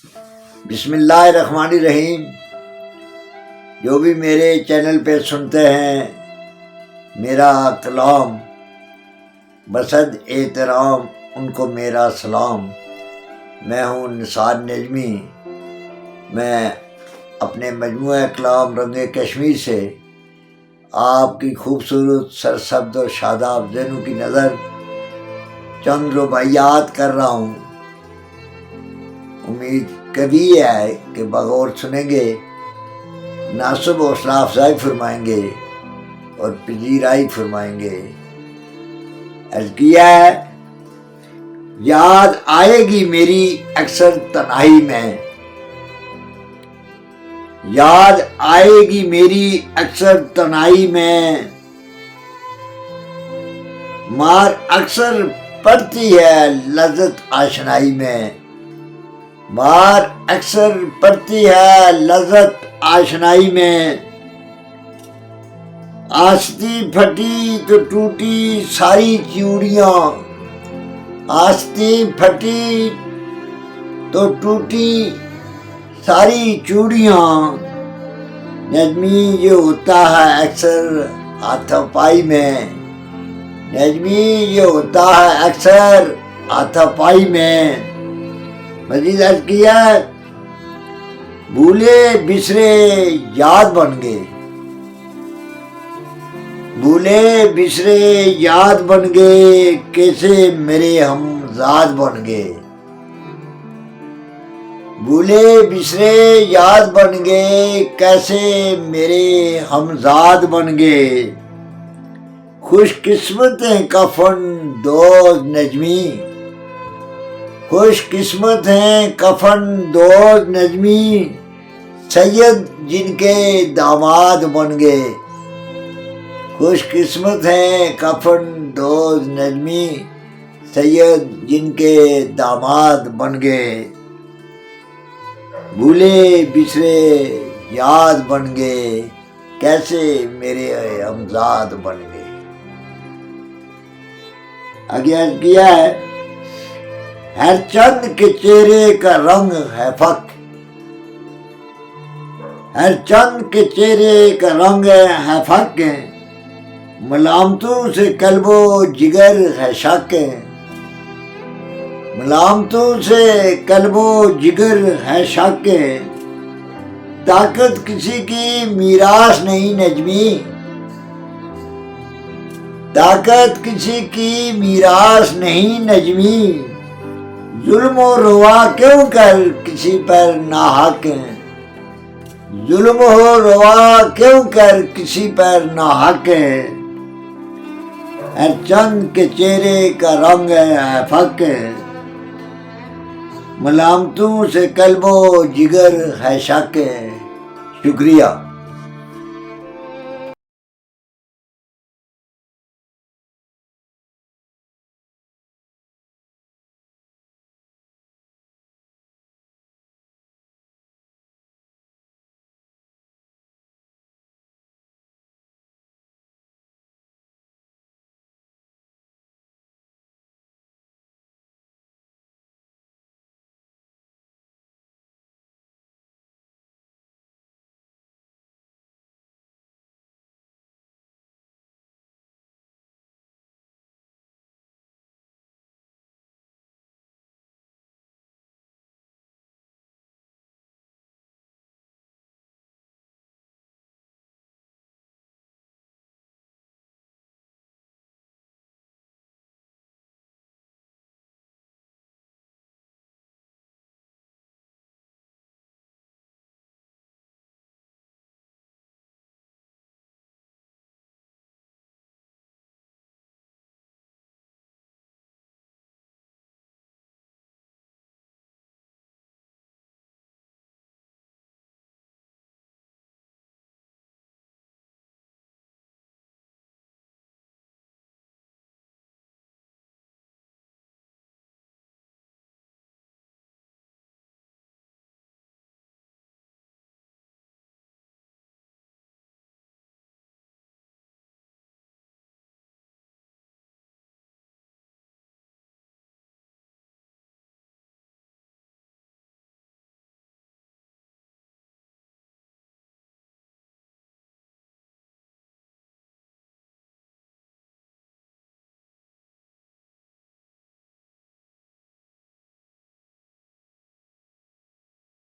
بسم اللہ الرحمن الرحیم۔ جو بھی میرے چینل پہ سنتے ہیں میرا کلام، بصد احترام ان کو میرا سلام۔ میں ہوں نثار نجمی۔ میں اپنے مجموعہ کلام رنگ کشمیر سے آپ کی خوبصورت سرسبز و شاداب ذہنوں کی نظر چند رباعیات کر رہا ہوں۔ امید کبھی ہے کہ بغور سنیں گے، ناصب حوصلہ افزائی فرمائیں گے اور پذیرائی فرمائیں گے۔ عرض کیا ہے، یاد آئے گی میری اکثر تنہائی میں، یاد آئے گی میری اکثر تنہائی میں، مار اکثر پڑتی ہے لذت آشنائی میں، مار اکثر پڑتی ہے لذت آشنائی میں، آستی پھٹی تو ٹوٹی ساری چوڑیاں، آستی پھٹی تو ٹوٹی ساری چوڑیاں، نجمی یہ ہوتا ہے اکثر ہاتھوں پائی میں، نجمی یہ ہوتا ہے اکثر ہاتھوں پائی میں۔ مزید عرض کیا، بھولے بسرے یاد بن گئے، بھولے بسرے یاد بن گئے، کیسے میرے ہمزاد بن گئے، بھولے بسرے یاد بن گئے، کیسے میرے ہمزاد بن گئے۔ خوش قسمت ہیں کفن دوز نجمی، خوش قسمت ہیں کفن دوز نجمی، سید جن کے داماد بن گئے، خوش قسمت ہیں کفن دوز نجمی، سید جن کے داماد بن گئے۔ بھولے بسرے یاد بن گئے، کیسے میرے ہمزاد بن گئے۔ آگے عرض کیا ہے، ہر چند کے چہرے کا رنگ ہے فق، ہر چند کے چہرے کا رنگ ہے فق، ملامتوں سے قلب و جگر ہے شک، ملامتوں سے قلب و جگر ہے شک، طاقت کسی کی میراث نہیں نجمی، طاقت کسی کی میراث نہیں نجمی، ظلم و روا کیوں کر کسی پر ناحق، ظلم و روا کیوں کر کسی پر ناحق، ہر چند کے چہرے کا رنگ ہے فق، ملامتوں سے قلب و جگر ہے شک۔ شکریہ۔